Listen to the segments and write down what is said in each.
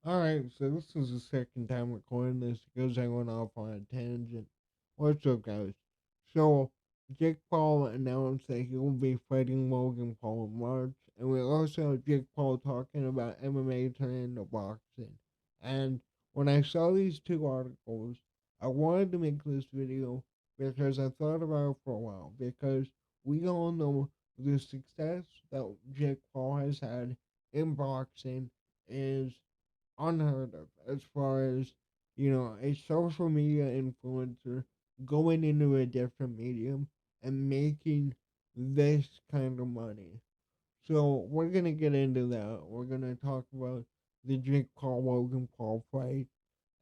Alright, so this is the second time recording this because I went off on a tangent. What's up, guys? So, Jake Paul announced that he will be fighting Logan Paul in March, and we also have Jake Paul talking about MMA turning into boxing. And when I saw these two articles, I wanted to make this video because I thought about it for a while. Because we all know the success that Jake Paul has had in boxing is unheard of as far as a social media influencer going into a different medium and making this kind of money. So we're gonna get into that. We're gonna talk about the Jake Paul Logan Paul fight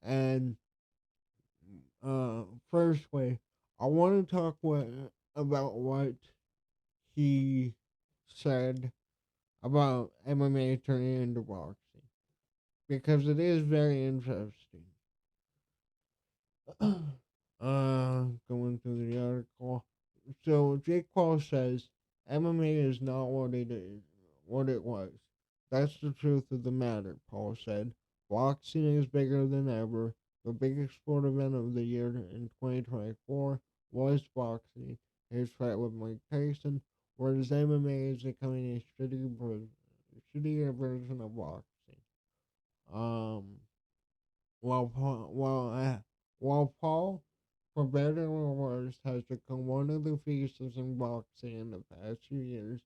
and first way I want to talk about what he said about MMA turning into boxing because it is very interesting. Going through the article. So Jake Paul says MMA is not what it was. That's the truth of the matter, Paul said. Boxing is bigger than ever. The biggest sport event of the year in 2024 was boxing. His fight with Mike Tyson, whereas MMA is becoming a shittier version of boxing. Um, while Paul, for better or worse, has become one of the faces in boxing in the past few years,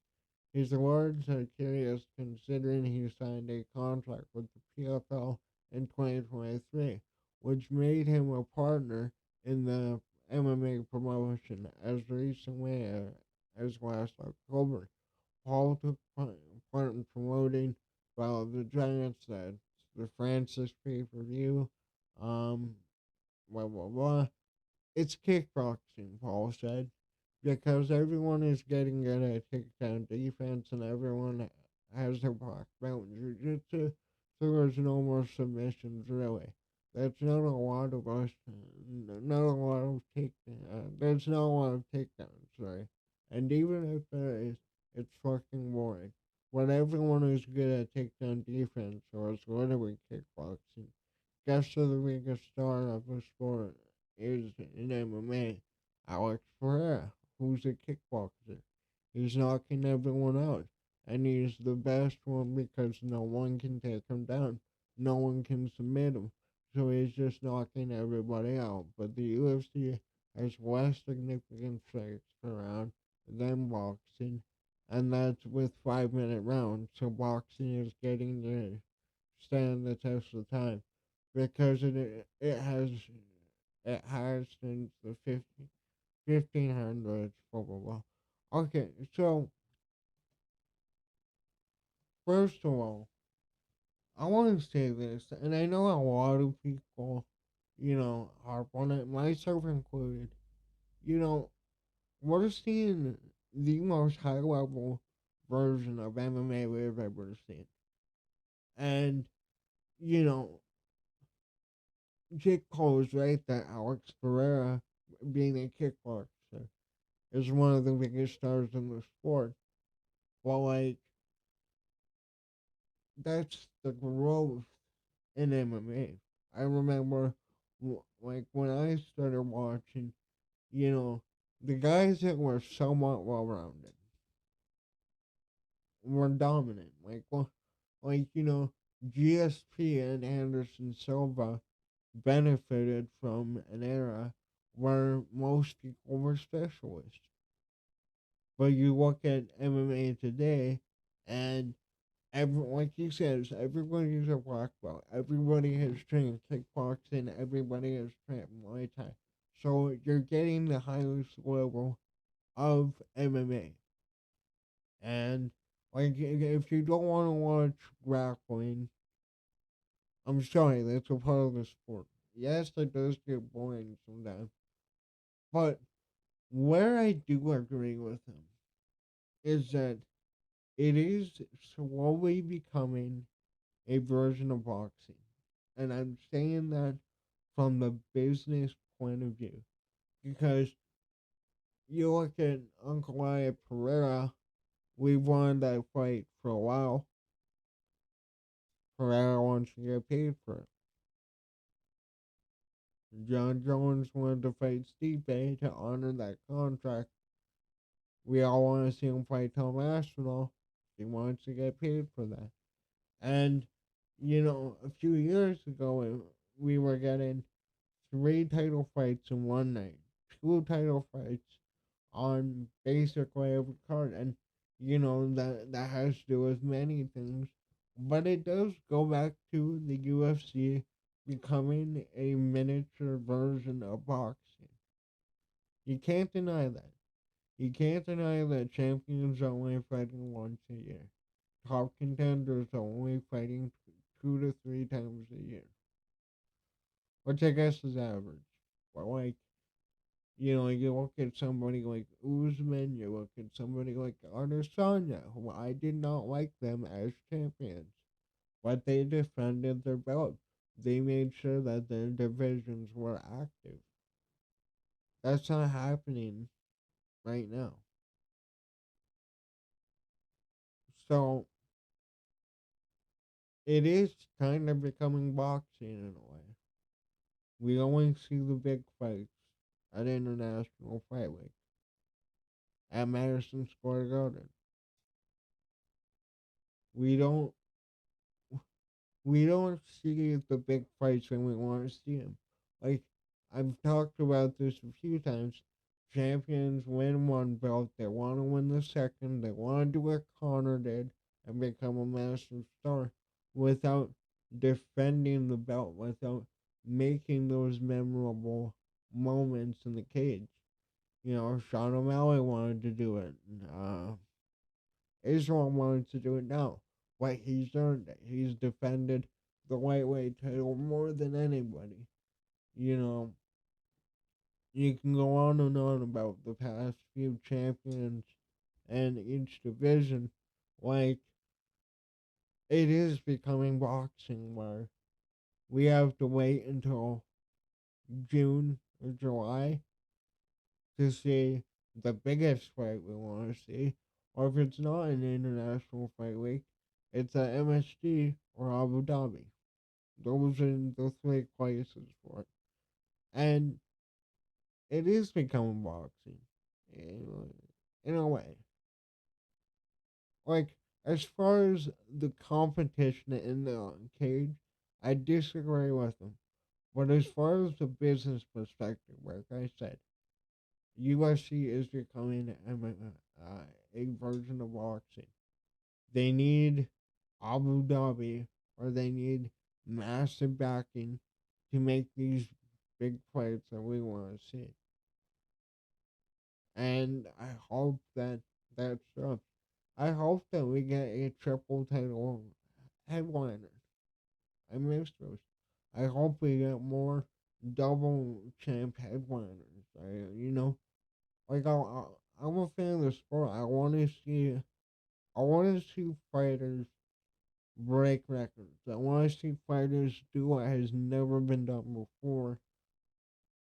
his words are curious considering he signed a contract with the PFL in 2023, which made him a partner in the MMA promotion as recently as last October. Paul took part in promoting the Giants at the Francis pay-per-view. Um, blah blah blah. It's kickboxing, Paul said, because everyone is getting good at takedown defense and everyone has their black belt in jiu-jitsu, so there's no more submissions really. That's not a lot of us, not a lot of there's not a lot of takedowns, sorry. And even if there is, it's fucking boring. When everyone is good at takedown defense, or it's literally kickboxing, guess who the biggest star of the sport is in MMA? Alex Pereira, who's a kickboxer. He's knocking everyone out. And he's the best one because no one can take him down. No one can submit him. So he's just knocking everybody out. But the UFC has less significant stakes around than boxing. And that's with 5 minute rounds. So boxing is getting to stand the test of time because it has since the 1500s, blah blah blah. Okay, so first of all, I want to say this, and I know a lot of people, harp on it, myself included. You know, we're seeing the most high level version of MMA we've ever seen, and you know, Jake Paul is right that Alex Pereira, being a kickboxer, is one of the biggest stars in the sport. Well, like, that's the growth in MMA. I remember, like, when I started watching, you know, the guys that were somewhat well rounded were dominant. GSP and Anderson Silva benefited from an era where most people were specialists. But you look at MMA today, and like he says, everybody is a black belt. Everybody has trained kickboxing. Everybody has trained Muay Thai. So you're getting the highest level of MMA. And like, if you don't want to watch grappling, I'm sorry, that's a part of the sport. Yes, it does get boring sometimes. But where I do agree with him is that it is slowly becoming a version of boxing. And I'm saying that from the business point of view. Because you look at Uncle Aya Pereira, we won that fight for a while. Pereira wants to get paid for it. John Jones wanted to fight Stipe to honor that contract. We all want to see him fight Tom Aspinall. He wants to get paid for that. And, a few years ago, we were getting 3 title fights in one night, 2 title fights on basically every card. And, that has to do with many things. But it does go back to the UFC becoming a miniature version of boxing. You can't deny that. You can't deny that champions are only fighting once a year. Top contenders are only fighting 2 to 3 times a year, which I guess is average. But you look at somebody like Usman, you look at somebody like Adesanya, who I did not like them as champions, but they defended their belt. They made sure that their divisions were active. That's not happening right now. So it is kind of becoming boxing in a way. We only see the big fights at International Fight Week at Madison Square Garden. We don't we don't see the big fights when we want to see them. Like I've talked about this a few times. Champions win one belt, they want to win the second. They want to do what Connor did and become a massive star without defending the belt, without making those memorable moments in the cage. Sean O'Malley wanted to do it. Israel wanted to do it now. But he's earned it. He's defended the lightweight title more than anybody. You know, you can go on and on about the past few champions and each division. Like, it is becoming boxing where we have to wait until June or July to see the biggest fight we want to see. Or if it's not an international fight week, it's at MSG or Abu Dhabi. Those are the three places for it. And it is becoming boxing in a way. Like, as far as the competition in the cage, I disagree with them. But as far as the business perspective, like I said, UFC is becoming a version of boxing. They need Abu Dhabi or they need massive backing to make these big fights that we want to see. And I hope that that's up. I hope that we get a triple title headliner. I miss those. I hope we get more double champ headliners. I'm a fan of the sport. I want to see fighters break records. I want to see fighters do what has never been done before.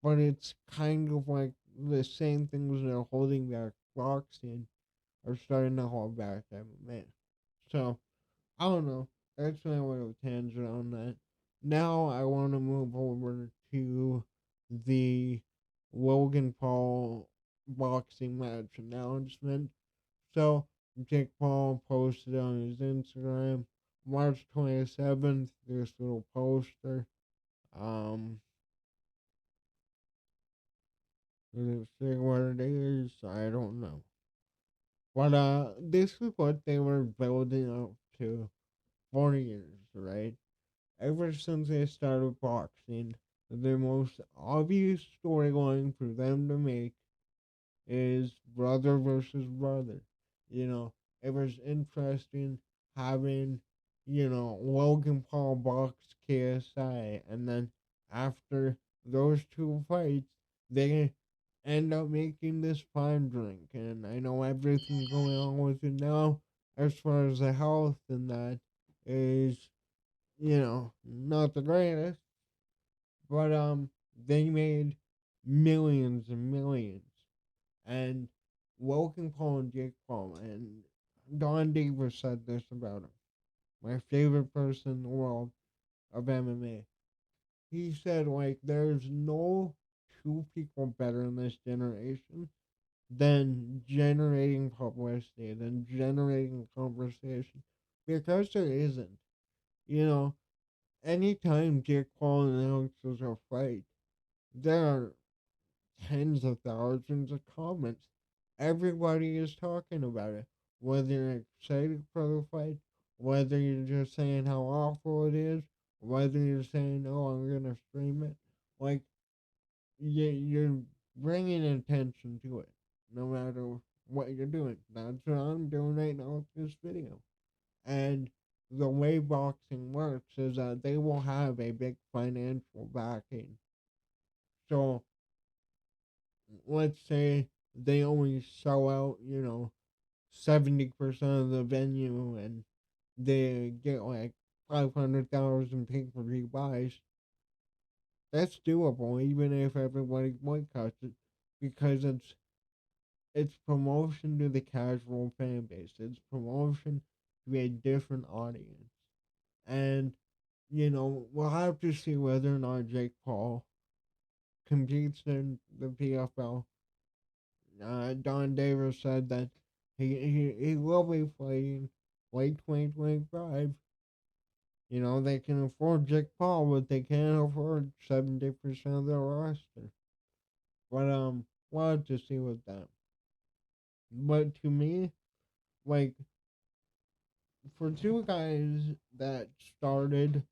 But it's kind of like the same things that are holding back boxing are starting to hold back MMA. So, I don't know. That's my little tangent on that. Now I want to move over to the Logan Paul boxing match announcement. So, Jake Paul posted on his Instagram March 27th this little poster. Um, does it say what it is? I don't know. But this is what they were building up to for years, right? Ever since they started boxing, the most obvious storyline for them to make is brother versus brother. It was interesting having, Logan Paul box KSI, and then after those two fights, they end up making this fine drink. And I know everything going on with it now, as far as the health and that, is, not the greatest, but they made millions and millions. And Logan Paul and Jake Paul and Don Davis said this about him. my favorite person in the world of MMA. He said, like, there's no two people better in this generation than generating publicity, than generating conversation. Because there isn't. You know, anytime Jake Paul announces a fight, there are tens of thousands of comments. Everybody is talking about it. Whether you're excited for the fight, whether you're just saying how awful it is, whether you're saying, oh, I'm going to stream it. Like, you're bringing attention to it, no matter what you're doing. That's what I'm doing right now with this video. And the way boxing works is that they will have a big financial backing. So let's say they only sell out, 70% of the venue and they get like 500,000 pay-per-view buys. That's doable even if everybody boycotts it because it's promotion to the casual fan base. It's promotion to a different audience. And, we'll have to see whether or not Jake Paul competes in the PFL. Don Davis said that he will be playing late 2025. They can afford Jake Paul, but they can't afford 70% of their roster. But, we'll have to see with that. But to me, like, for two guys that started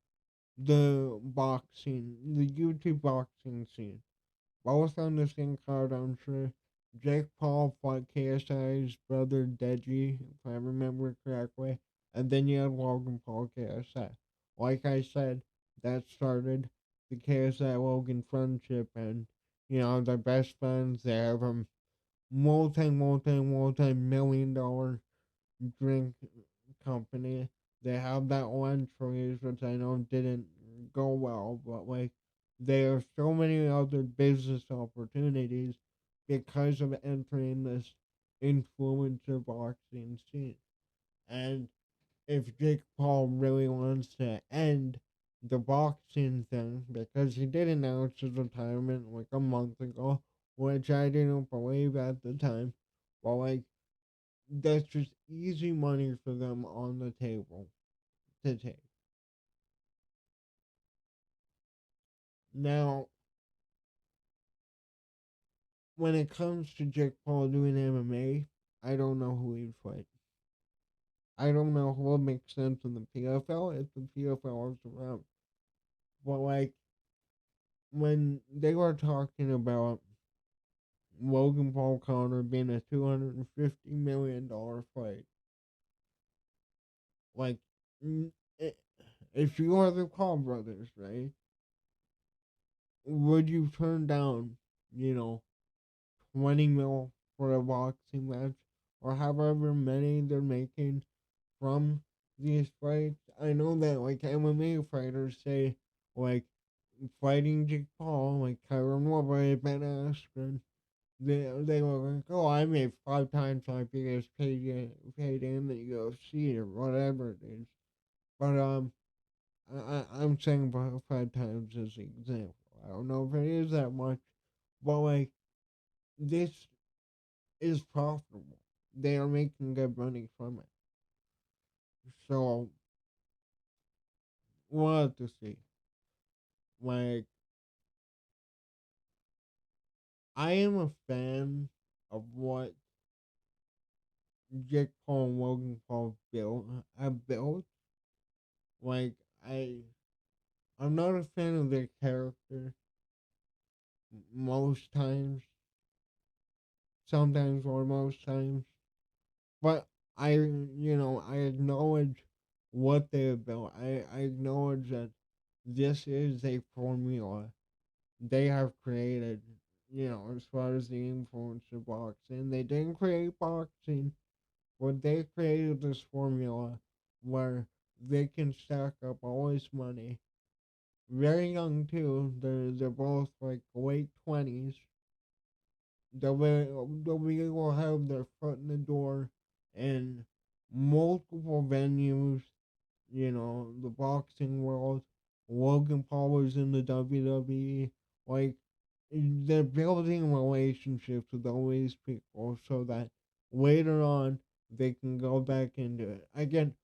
the YouTube boxing scene, both on the same card, I'm sure. Jake Paul fought KSI's brother Deji, if I remember correctly, and then you had Logan Paul KSI. Like I said, that started the KSI Logan friendship, and they're best friends. They have a multi-million-dollar drink company. They have that lunch freeze, which I know didn't go well, but like there are so many other business opportunities because of entering this influencer boxing scene. And if Jake Paul really wants to end the boxing thing, because he did announce his retirement like a month ago, which I didn't believe at the time, but like that's just easy money for them on the table to take. Now, when it comes to Jake Paul doing MMA, I don't know who he'd fight. I don't know who would make sense in the PFL if the PFL is around. But like when they were talking about Logan Paul Connor being a $250 million fight, like if you are the Paul brothers, right? Would you turn down, you know, 20 mil for a boxing match, or however many they're making from these fights? I know that like MMA fighters say like fighting Jake Paul, like Kyron Woodley, Ben Askren, they were like, oh, I made 5 times my biggest paid in the UFC or whatever it is. But I'm saying about 5 times as an example. I don't know if it is that much, but like this is profitable. They are making good money from it. So we'll have to see. Like I am a fan of what Jake Paul and Logan Paul have built. Like I'm not a fan of their character most times. Sometimes or most times. But I acknowledge what they have built. I acknowledge that this is a formula they have created, as far as the influence of boxing. They didn't create boxing, but they created this formula where they can stack up all this money. Very young too. They're both like late 20s. WWE will have their foot in the door in multiple venues, the boxing world. Logan Paul was in the WWE. Like, they're building relationships with all these people so that later on they can go back into it. Again,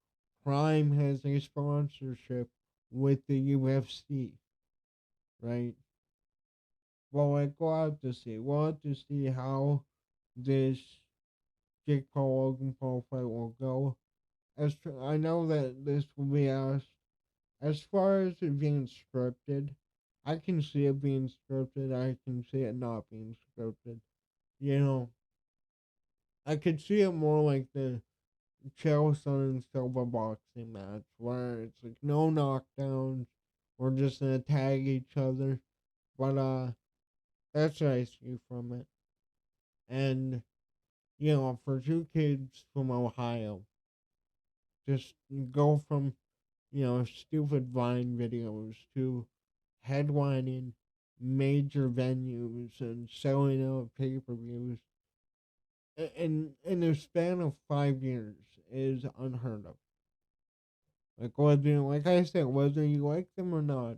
Prime has a sponsorship with the UFC, right? Well, like, we'll have to see. We'll have to see how this Jake Paul Logan Paul fight will go. I know that this will be asked. As far as it being scripted, I can see it being scripted. I can see it not being scripted. You know, I could see it more like the Chael and Silva boxing match, where it's like no knockdowns. We're just gonna tag each other. But that's what I see from it. And for two kids from Ohio, just go from stupid Vine videos to headlining major venues and selling out pay-per-views in the span of 5 years is unheard of. Like I said, whether you like them or not,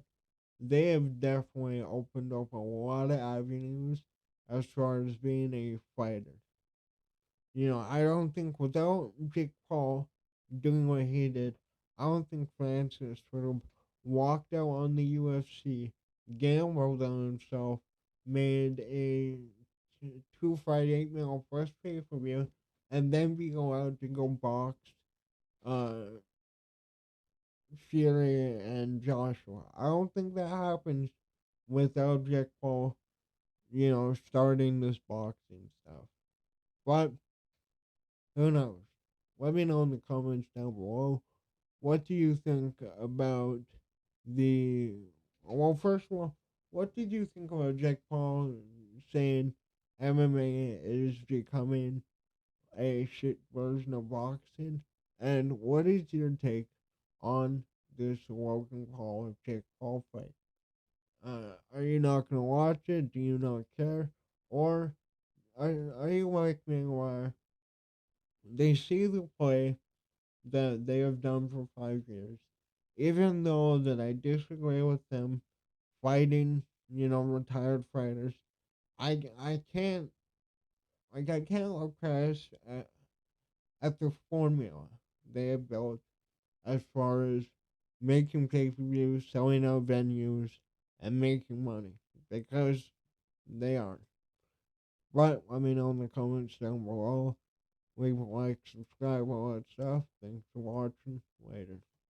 they have definitely opened up a lot of avenues as far as being a fighter. I don't think without Jake Paul doing what he did, I don't think Francis would have walked out on the UFC, gambled on himself, made a 2 fight 8 mil plus pay per view, and then be allowed to go box uh, Fury and Joshua. I don't think that happens without Jake Paul, starting this boxing stuff. But who knows? Let me know in the comments down below. What do you think about the. Well, first of all, what did you think about Jake Paul saying MMA is becoming a shit version of boxing? And what is your take on this Logan Paul and Jake Paul fight? Are you not going to watch it? Do you not care? Or are you like me where they see the play that they have done for 5 years, even though that I disagree with them fighting, retired fighters, I can't I can't look past at the formula they have built as far as making pay per views, selling out venues, and making money because they are. But let me know in the comments down below. Leave a like, subscribe, all that stuff. Thanks for watching. Later.